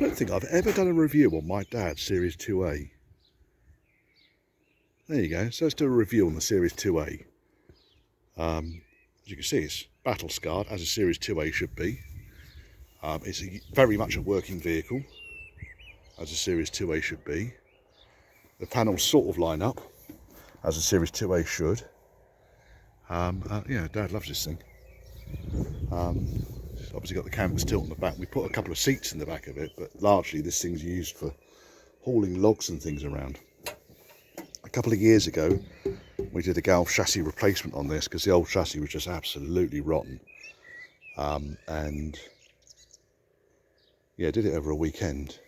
don't think I've ever done a review on my dad's Series 2A. There you go. So let's do a review on the Series 2A. As you can see, it's battle scarred, as a Series 2A should be. It's very much a working vehicle, as a Series 2A should be. The panels sort of line up, as a Series 2A should. Yeah, Dad loves this thing. It's obviously got the canvas tilt on the back. We put a couple of seats in the back of it, but largely this thing's used for hauling logs and things around. A couple of years ago, we did a Galv chassis replacement on this because the old chassis was just absolutely rotten. And yeah, did it over a weekend.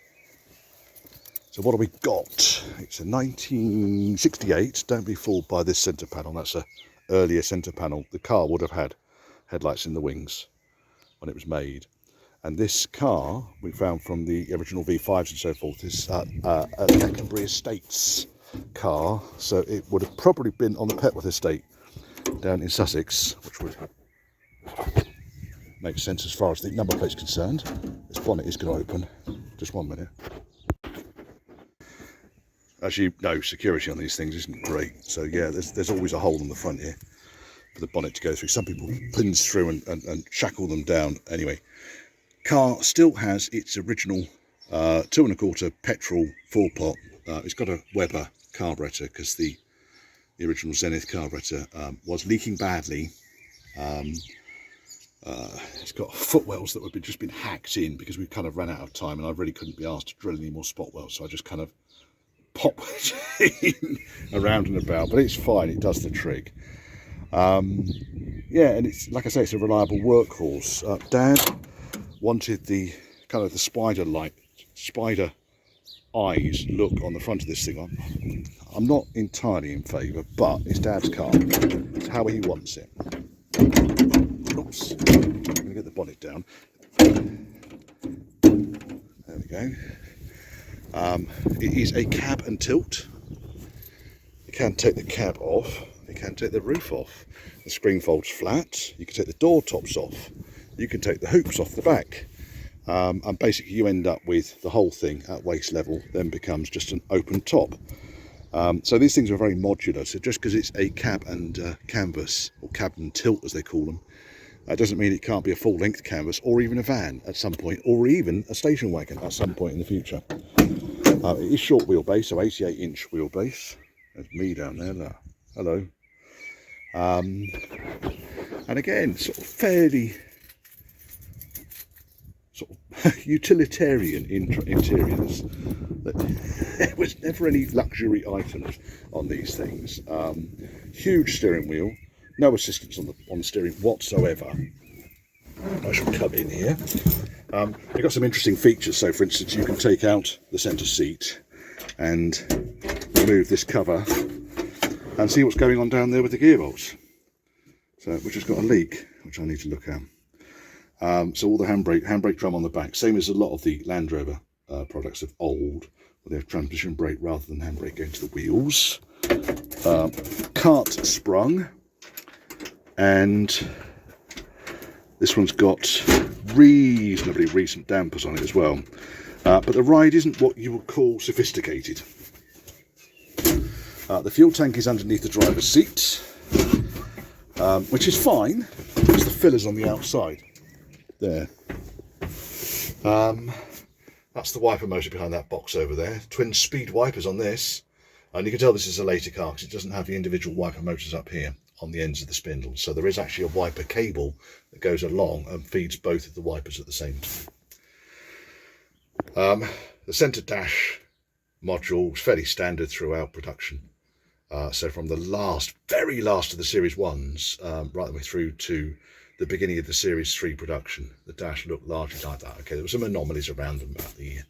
So what have we got? It's a 1968. Don't be fooled by this centre panel. That's a earlier centre panel. The car would have had headlights in the wings when it was made. And this car we found from the original V5s and so forth is a Leconbury Estates car. So it would have probably been on the Petworth estate down in Sussex, which would make sense as far as the number plate's concerned. This bonnet is going to open. Just 1 minute. As you know, security on these things isn't great. So yeah, there's always a hole in the front here for the bonnet to go through. Some people pins through and shackle them down. Anyway, car still has its original 2 1/4 petrol 4-pot. It's got a Weber carburetor because the original Zenith carburetor was leaking badly. It's got footwells that have just been hacked in because we kind of ran out of time, and I really couldn't be asked to drill any more spot wells, so I just kind of pop in around and about, but it's fine, it does the trick. Yeah, and it's, like I say, it's a reliable workhorse. Dad wanted the kind of the spider eyes look on the front of this thing. I'm not entirely in favour, but it's Dad's car. It's how he wants it. Oops, I'm going to get the bonnet down. There we go. It is a cab and tilt. You can take the cab off, you can take the roof off. The screen folds flat, you can take the door tops off, you can take the hoops off the back. And basically you end up with the whole thing at waist level, then becomes just an open top. So these things are very modular, so just because it's a cab and canvas, or cab and tilt as they call them, doesn't mean it can't be a full-length canvas, or even a van at some point, or even a station wagon at some point in the future. It is short wheelbase, so 88-inch wheelbase. There's me down there, look. Hello. And again, sort of fairly sort of utilitarian interiors. There was never any luxury items on these things. Huge steering wheel, no assistance on the steering whatsoever. I shall come in here. You've got some interesting features. So for instance, you can take out the centre seat and remove this cover and see what's going on down there with the gearbox. So which has got a leak, which I need to look at. So all the handbrake drum on the back, same as a lot of the Land Rover products of old, where they have transmission brake rather than handbrake going to the wheels. Cart sprung, and this one's got reasonably recent dampers on it as well. But the ride isn't what you would call sophisticated. The fuel tank is underneath the driver's seat, which is fine because the filler's on the outside. There. That's the wiper motor behind that box over there. Twin speed wipers on this. And you can tell this is a later car because it doesn't have the individual wiper motors up here on the ends of the spindles. So there is actually a wiper cable that goes along and feeds both of the wipers at the same time. The centre dash module is fairly standard throughout production. So from the very last of the Series 1s, right the way through to the beginning of the Series 3 production, the dash looked largely like that. Okay, there were some anomalies around them about the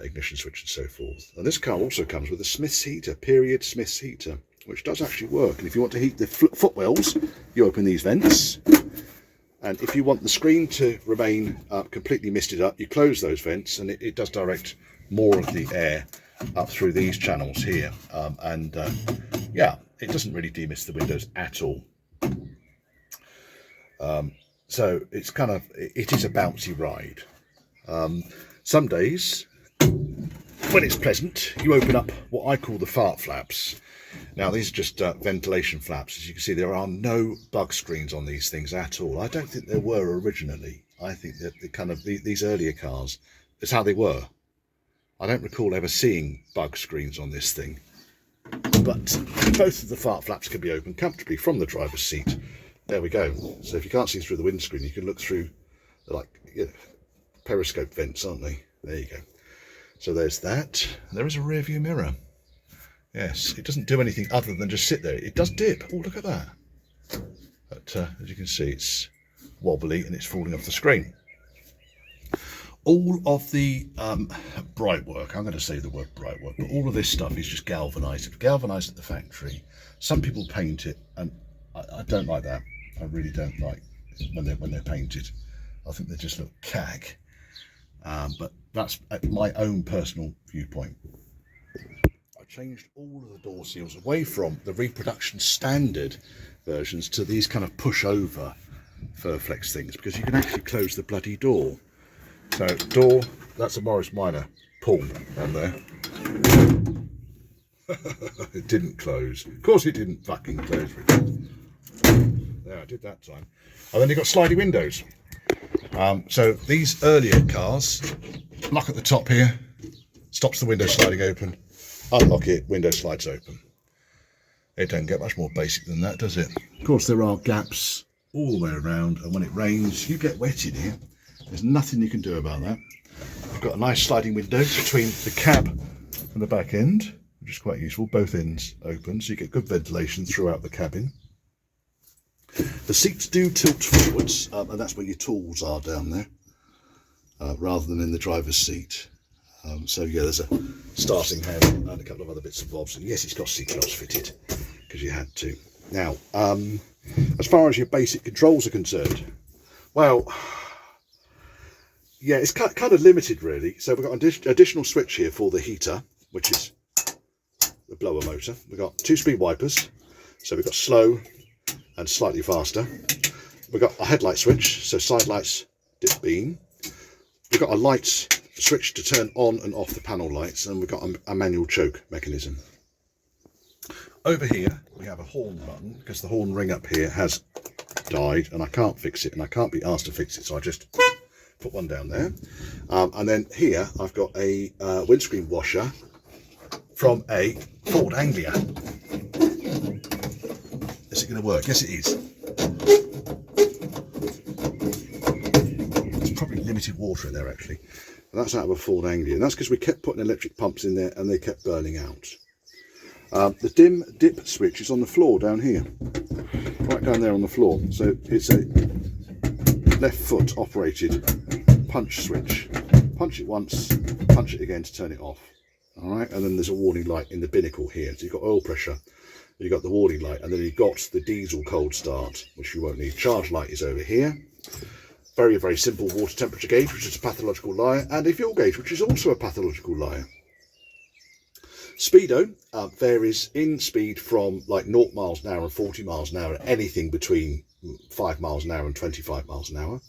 ignition switch and so forth. And this car also comes with a Smith's heater, period Smith's heater, which does actually work. And if you want to heat the footwells, you open these vents. And if you want the screen to remain completely misted up, you close those vents, and it does direct more of the air up through these channels here. Yeah, it doesn't really demist the windows at all. So it's kind of, it is a bouncy ride. Some days, when it's pleasant, you open up what I call the fart flaps. Now these are just ventilation flaps. As you can see, there are no bug screens on these things at all. I don't think there were originally. I think that these earlier cars, it's how they were. I don't recall ever seeing bug screens on this thing. But both of the fart flaps can be opened comfortably from the driver's seat. There we go. So if you can't see through the windscreen, you can look through periscope vents, aren't they? There you go. So there's that. There is a rear view mirror. Yes, it doesn't do anything other than just sit there. It does dip. Oh, look at that. But as you can see, it's wobbly and it's falling off the screen. All of the bright work, I'm going to say the word bright work, but all of this stuff is just galvanised. It's galvanised at the factory. Some people paint it, and I don't like that. I really don't like when they're painted. I think they just look cag. But that's my own personal viewpoint. I changed all of the door seals away from the reproduction standard versions to these kind of push-over Furflex things, because you can actually close the bloody door. So door, that's a Morris Minor pull down there. It didn't close. Of course it didn't fucking close. There, I did that time. And then you've got sliding windows. So these earlier cars, lock at the top here, stops the window sliding open, unlock it, window slides open. It don't get much more basic than that, does it? Of course there are gaps all the way around, and when it rains you get wet in here. There's nothing you can do about that. You've got a nice sliding window between the cab and the back end, which is quite useful. Both ends open, so you get good ventilation throughout the cabin. The seats do tilt forwards, and that's where your tools are down there, rather than in the driver's seat. So yeah, there's a starting handle and a couple of other bits and bobs. And yes, it's got seat belts fitted, because you had to. Now, as far as your basic controls are concerned, well, yeah, it's kind of limited really. So we've got an additional switch here for the heater, which is the blower motor. We've got 2-speed wipers, so we've got slow and slightly faster. We've got a headlight switch, so side lights, dip beam. We've got a light switch to turn on and off the panel lights, and we've got a manual choke mechanism. Over here we have a horn button, because the horn ring up here has died and I can't fix it, and I can't be asked to fix it, so I just put one down there. And then here I've got a windscreen washer from a Ford Anglia. Is it going to work? Yes it is. There's probably limited water in there actually. And that's out of a Ford Anglia, and that's because we kept putting electric pumps in there and they kept burning out. The dim dip switch is on the floor down here, right down there on the floor. So it's a left foot operated punch switch. Punch it once, punch it again to turn it off. All right, and then there's a warning light in the binnacle here. So you've got oil pressure, you've got the warning light, and then you've got the diesel cold start, which you won't need. Charge light is over here. Very, very simple water temperature gauge, which is a pathological liar, and a fuel gauge, which is also a pathological liar. Speedo varies in speed from like 0 miles an hour and 40 miles an hour, anything between 5 miles an hour and 25 miles an hour.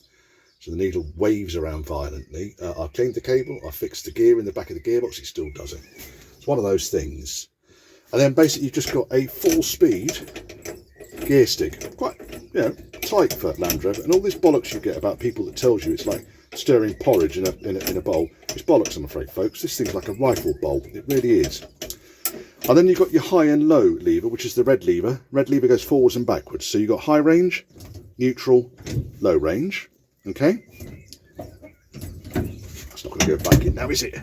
So the needle waves around violently. I cleaned the cable, I fixed the gear in the back of the gearbox, it still does it. It's one of those things. And then basically you've just got a 4-speed gear stick, quite, you know, tight for Land Rover. And all this bollocks you get about people that tells you it's like stirring porridge in a bowl, it's bollocks, I'm afraid, folks. This thing's like a rifle bowl, it really is. And then you've got your high and low lever, which is the red lever. Red lever goes forwards and backwards. So you've got high range, neutral, low range. Okay? That's not going to go back in now, is it?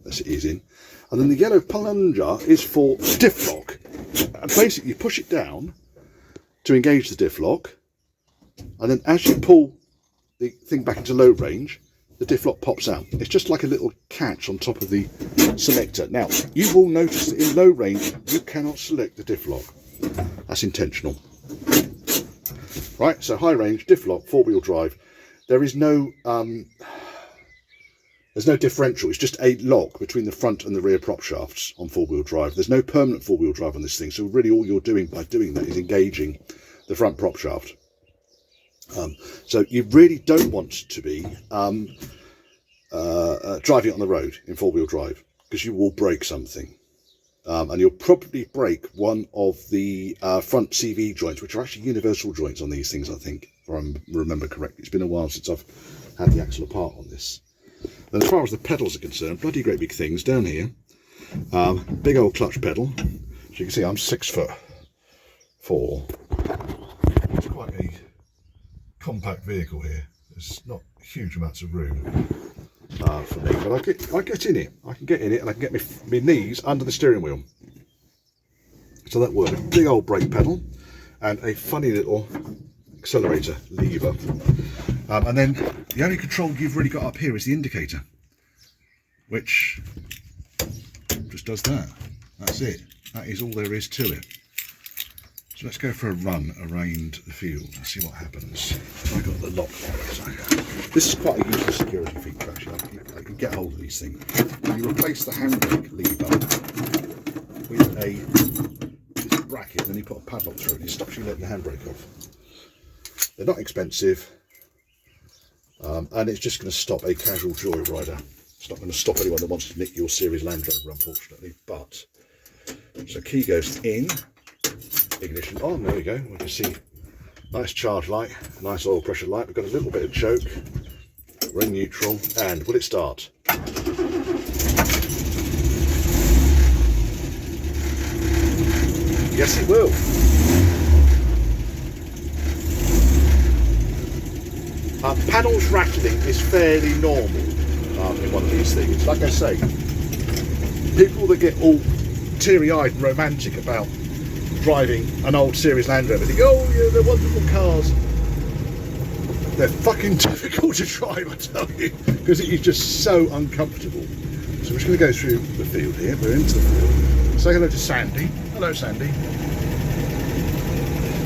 Yes, it is in. And then the yellow plunger is for diff lock. And basically you push it down to engage the diff lock. And then as you pull the thing back into low range, the diff lock pops out. It's just like a little catch on top of the selector. Now, you will notice that in low range, you cannot select the diff lock. That's intentional. Right, so high range, diff lock, 4-wheel drive. There is no, there's no differential. It's just a lock between the front and the rear prop shafts on 4-wheel drive. There's no permanent 4-wheel drive on this thing. So really all you're doing by doing that is engaging the front prop shaft. So you really don't want to be driving it on the road in four-wheel drive, because you will break something. And you'll probably break one of the front CV joints, which are actually universal joints on these things, I think, if I remember correctly. It's been a while since I've had the axle apart on this. And as far as the pedals are concerned, bloody great big things down here. Big old clutch pedal. As you can see, I'm 6'4". It's quite a compact vehicle here. There's not huge amounts of room for me, but I get in it. I can get in it, and I can get my knees under the steering wheel. So that works. Big old brake pedal and a funny little accelerator lever. And then the only control you've really got up here is the indicator, which just does that. That's it. That is all there is to it. So let's go for a run around the field and see what happens. I got the lock there. This is quite a useful security feature, actually. I can get hold of these things. You replace the handbrake lever with this bracket, then you put a padlock through it. It stops you letting the handbrake off. They're not expensive, and it's just going to stop a casual joyrider. It's not going to stop anyone that wants to nick your series Land Rover, unfortunately. But so key goes in. Ignition on, there we go. We can see nice charge light, nice oil pressure light. We've got a little bit of choke. We're in neutral, and will it start? Yes, it will. Panels rattling is fairly normal in one of these things. Like I say, people that get all teary-eyed and romantic about driving an old series Land Rover, think, oh yeah, they're wonderful cars. They're fucking difficult to drive, I tell you, because it is just so uncomfortable. So we're just going to go through the field here. We're into the field. Say hello to Sandy. Hello, Sandy.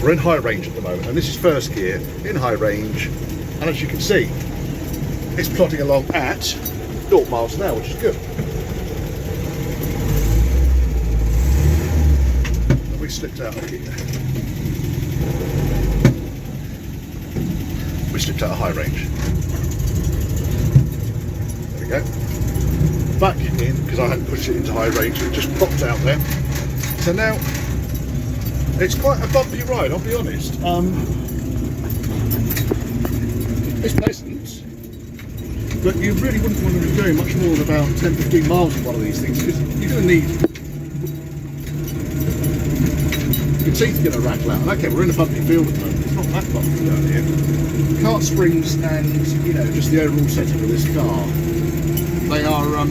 We're in high range at the moment, and this is first gear in high range. And as you can see, it's plodding along at 0 miles an hour, which is good. We slipped out of here. We slipped out of high range. There we go. Back in, because I hadn't pushed it into high range, it just popped out there. So now, it's quite a bumpy ride, I'll be honest. It's pleasant, but you really wouldn't want to be doing much more than about 10-15 miles in one of these things, because you're going to need... Your teeth are going to rattle out. And okay, we're in a bumpy field at the moment. It's not that bumpy down here. Kart springs and, you know, just the overall setup of this car, they are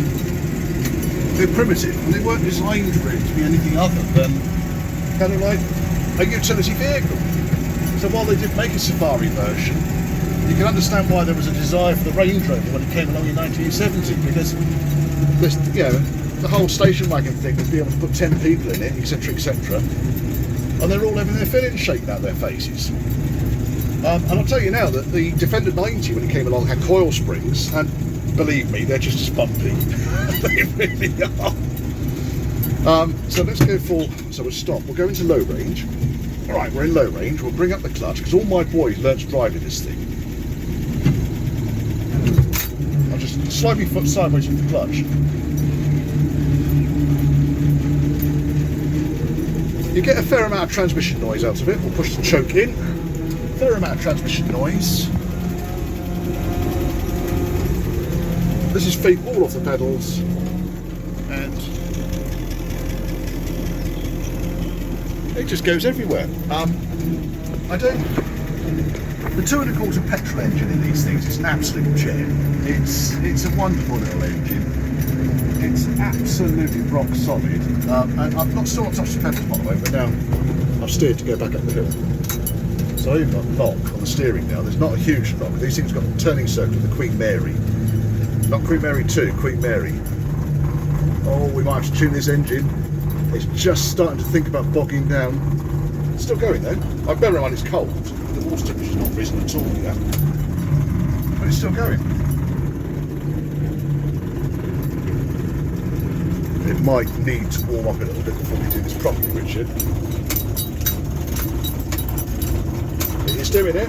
they're primitive, and they weren't designed really to be anything other than kind of like a utility vehicle. So while they did make a safari version, you can understand why there was a desire for the Range Rover when it came along in 1970, because this, you know, the whole station wagon thing was being able to put 10 people in it, etc., etc. And they're all having their fillings shaken out their faces. And I'll tell you now that the Defender 90, when it came along, had coil springs, and believe me, they're just as bumpy. They really are. So let's go for, so we'll stop. We'll go into low range. All right, we're in low range. We'll bring up the clutch, because all my boys learnt to drive in this thing. I'll just slide my foot sideways with the clutch. You get a fair amount of transmission noise out of it. We'll push the choke in. Fair amount of transmission noise. This is feet all off the pedals, and it just goes everywhere. I don't. The 2.25 petrol engine in these things is an absolute gem. It's a wonderful little engine. It's absolutely rock solid, and I've still not touched the pedals by the way, but now I've steered to go back up the hill. So I've got lock on the steering now. There's not a huge lock. These things have got a turning circle of the Queen Mary. Not Queen Mary 2, Queen Mary. Oh, we might have to tune this engine. It's just starting to think about bogging down. It's still going though. I bear in mind it's cold. The water temperature's not risen at all yet. But it's still going. It might need to warm up a little bit before we do this properly, Richard. It is doing it.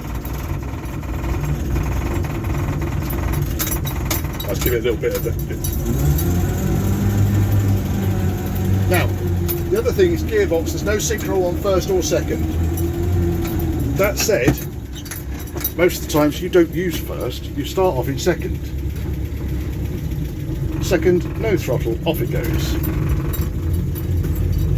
Let's give it a little bit of a... Now, the other thing is gearbox, there's no synchro on first or second. That said, most of the times you don't use first, you start off in second. Second, no throttle, off it goes.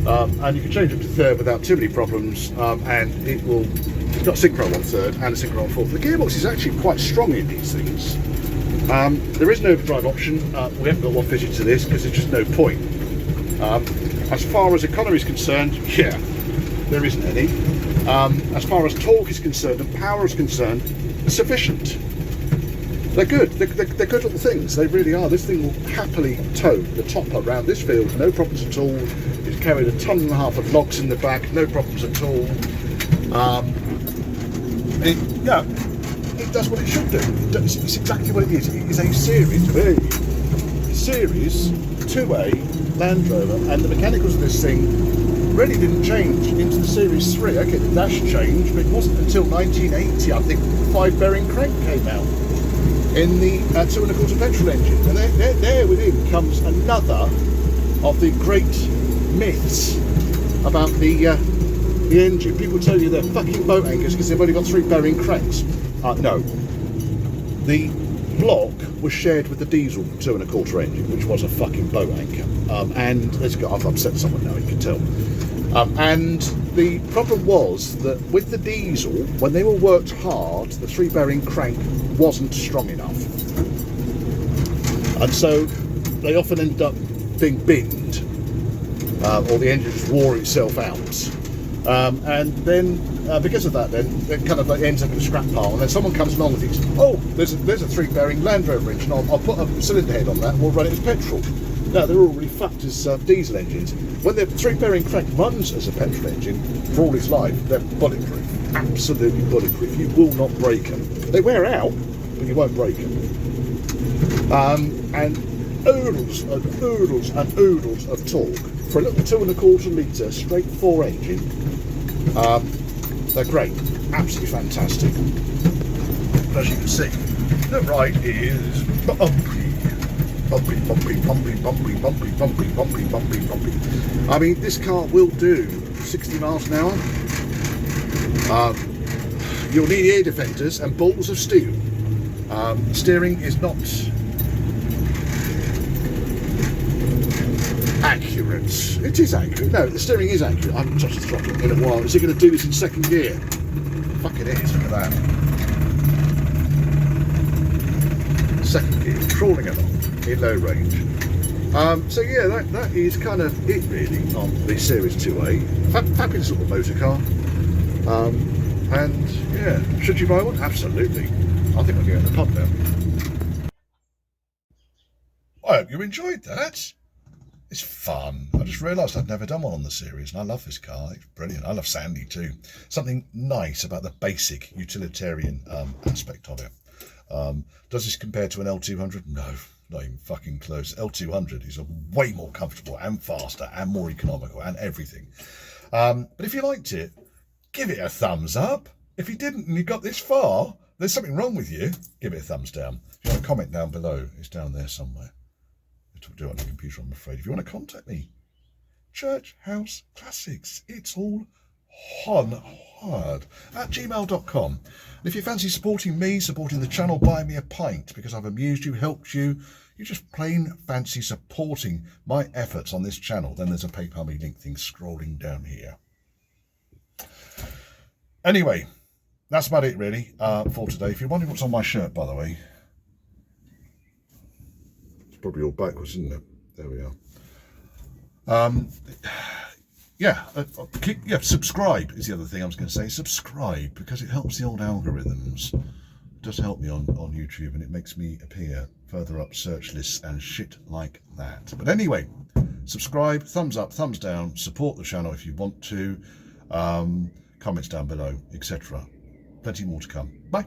And you can change it to third without too many problems, and it will... It's got synchro on third and a synchro on fourth. The gearbox is actually quite strong in these things. There is an overdrive option. We haven't got one fitted to this because there's just no point. As far as economy is concerned, yeah, there isn't any. As far as torque is concerned and power is concerned, sufficient. They're good. They're good little things. They really are. This thing will happily tow the top around this field, no problems at all. It's carried 1.5 tons of logs in the back, no problems at all. It does what it should do. It's exactly what it is. It is a Series 2A Land Rover, and the mechanicals of this thing really didn't change into the Series 3. Okay, the dash changed, but it wasn't until 1980, I think, the 5-bearing crank came out in the 2.25 petrol engine. And there within comes another of the great myths about the engine. People tell you they're fucking boat anchors because they've only got 3-bearing cranks. No. The block was shared with the diesel 2.25 engine, which was a fucking boat anchor. And I've upset someone now, you can tell. And the problem was that with the diesel, when they were worked hard, the 3-bearing crank wasn't strong enough. And so they often ended up being binned, or the engine just wore itself out. And then because of that, then it kind of like ends up in a scrap pile, and then someone comes along and thinks, oh, there's a 3-bearing Land Rover engine, I'll put a cylinder head on that and we'll run it as petrol. No, they're already fucked as diesel engines. When the 3-bearing crank runs as a petrol engine for all its life, they're bulletproof, absolutely bulletproof. You will not break them. They wear out, but you won't break them. And oodles and oodles and oodles of torque for a little 2.25 litre straight 4 engine. They're great, absolutely fantastic. But as you can see, the right is bumpy. Bumpy, bumpy, bumpy, bumpy, bumpy, bumpy, bumpy, bumpy, bumpy. I mean, this car will do 60 miles an hour. You'll need ear defenders and balls of steel. Steering is not accurate. It is accurate. No, the steering is accurate. I haven't touched the throttle in a while. Is it going to do this in second gear? Fuck it is, look at that. Second gear, crawling along in low range. So yeah, that is kind of it really on the Series 2A. Fabulous little motor car. And yeah, should you buy one? Absolutely. I think we'll go in the pub now. I hope you enjoyed that. It's fun. I just realised I'd never done one on the series, and I love this car. It's brilliant. I love Sandy too. Something nice about the basic utilitarian aspect of it. Does this compare to an L200? No, not even fucking close. L200 is way more comfortable and faster and more economical and everything. But if you liked it, give it a thumbs up. If you didn't and you got this far, there's something wrong with you. Give it a thumbs down. If you want to comment down below, it's down there somewhere. To do it on the computer, I'm afraid. If you want to contact me, Church House Classics, it's all one word, at gmail.com. And if you fancy supporting me, supporting the channel, buy me a pint because I've amused you, helped you, you just plain fancy supporting my efforts on this channel, then there's a PayPal me link thing scrolling down here. Anyway, that's about it really for today. If you're wondering what's on my shirt, by the way, probably all backwards, isn't it? There we are. Subscribe is the other thing I was going to say. Subscribe, because it helps the old algorithms. It does help me on YouTube, and it makes me appear further up search lists and shit like that. But anyway, subscribe, thumbs up, thumbs down, support the channel if you want to, comments down below, etc. Plenty more to come. Bye.